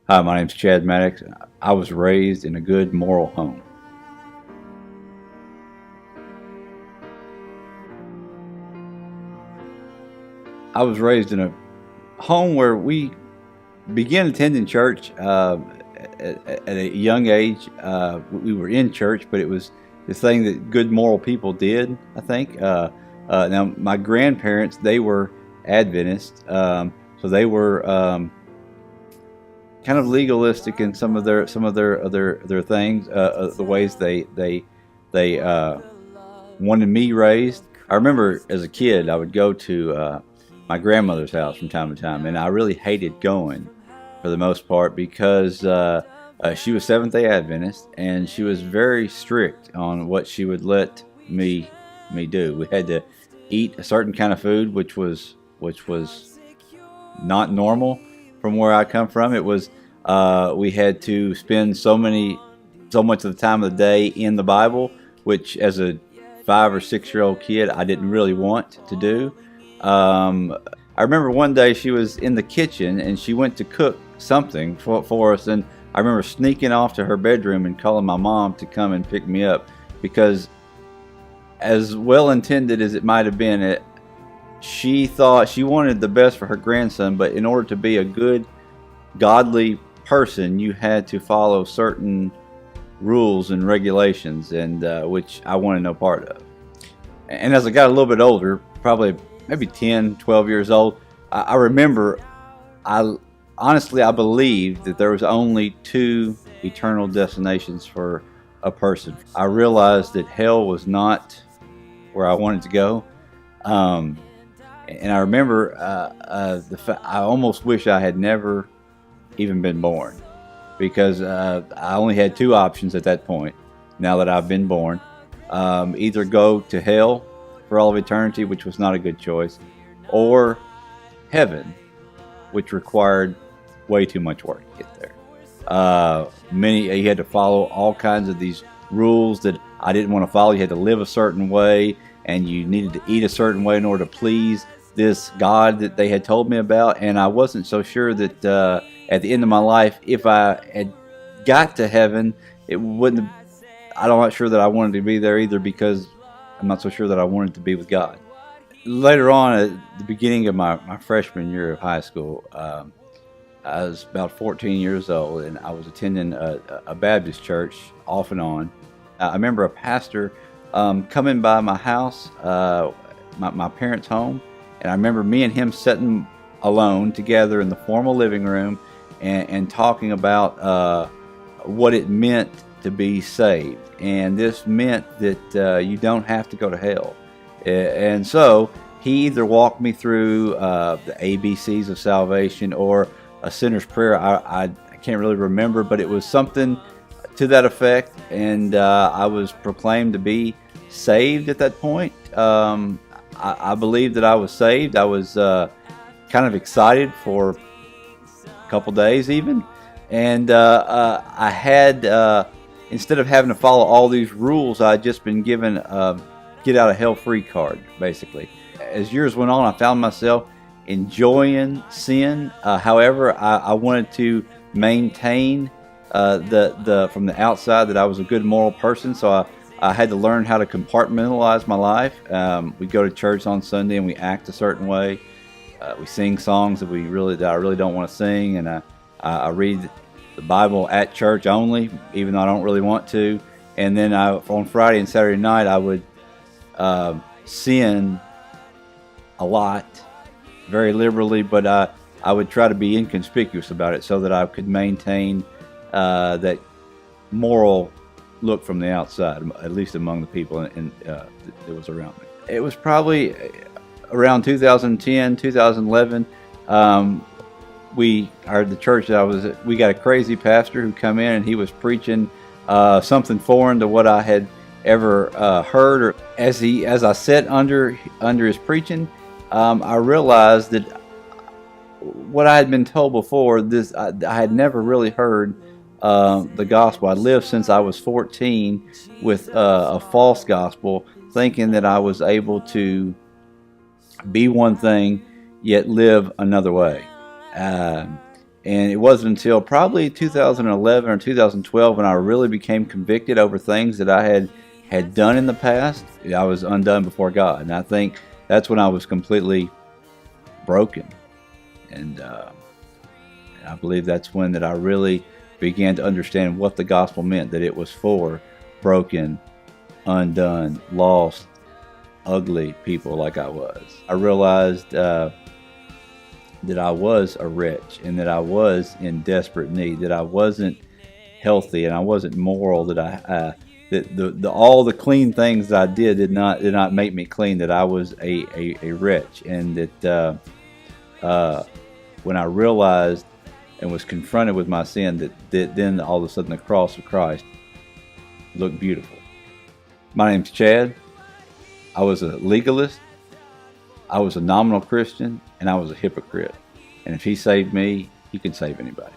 Hi, my name's Chad Maddox. I was raised in a good moral home. I was raised in a home where we began attending church at a young age. We were in church, but it was the thing that good moral people did, I think. Now, my grandparents, they were Adventists, so they were kind of legalistic in some of their things, the ways they wanted me raised. I remember as a kid, I would go to my grandmother's house from time to time, and I really hated going for the most part because she was Seventh Day Adventist, and she was very strict on what she would let me do. We had to eat a certain kind of food, which was not normal from where I come from. It was we had to spend so much of the time of the day in the Bible, which as a 5 or 6 year old kid I didn't really want to do. I remember one day she was in the kitchen and she went to cook something for us, and I remember sneaking off to her bedroom and calling my mom to come and pick me up because, as well intended as it might have been, she thought she wanted the best for her grandson, but in order to be a good, godly person, you had to follow certain rules and regulations, and which I wanted no part of. And as I got a little bit older, probably maybe 10, 12 years old, I remember I honestly I believed that there was only two eternal destinations for a person. I realized that hell was not where I wanted to go. And I remember I almost wish I had never even been born, because I only had two options at that point. Now that I've been born, either go to hell for all of eternity, which was not a good choice, or heaven, which required way too much work to get there. You had to follow all kinds of these rules that I didn't want to follow. You had to live a certain way, and you needed to eat a certain way in order to please this God that they had told me about. And I wasn't so sure that at the end of my life, if I had got to heaven, it wouldn't have, I'm not sure that I wanted to be there either, because I'm not so sure that I wanted to be with God. Later on, at the beginning of my freshman year of high school, I was about 14 years old, and I was attending a Baptist church off and on. I remember a pastor coming by my house, my parents' home, and I remember me and him sitting alone together in the formal living room and talking about what it meant to be saved. And this meant that you don't have to go to hell. And so he either walked me through the ABCs of salvation or a sinner's prayer. I can't really remember, but it was something to that effect. And I was proclaimed to be saved at that point. I believed that I was saved. I was kind of excited for a couple days even. And I had, instead of having to follow all these rules, I had just been given a get out of hell free card, basically. As years went on, I found myself enjoying sin. However, I wanted to maintain from the outside that I was a good moral person, so I had to learn how to compartmentalize my life. We go to church on Sunday and we act a certain way. We sing songs that I really don't want to sing, and I read the Bible at church only, even though I don't really want to. And then on Friday and Saturday night, I would sin a lot, very liberally, but I would try to be inconspicuous about it so that I could maintain that moral look from the outside, at least among the people that was around me. It was probably around 2010, 2011. The church that I was at, we got a crazy pastor who come in, and he was preaching something foreign to what I had ever heard. Or as I sat under his preaching, I realized that what I had been told before, I had never really heard the gospel. I lived since I was 14 with a false gospel, thinking that I was able to be one thing yet live another way. And it wasn't until probably 2011 or 2012 when I really became convicted over things that I had done in the past. I was undone before God, and I think that's when I was completely broken. And I believe that's when that I really began to understand what the gospel meant, that it was for broken, undone, lost, ugly people like I was. I realized that I was a wretch, and that I was in desperate need, that I wasn't healthy, and I wasn't moral, that that all the clean things that I did not make me clean, that I was a wretch. And that when I realized and was confronted with my sin, that then all of a sudden the cross of Christ looked beautiful. My name's Chad. I was a legalist, I was a nominal Christian, and I was a hypocrite. And if he saved me, he can save anybody.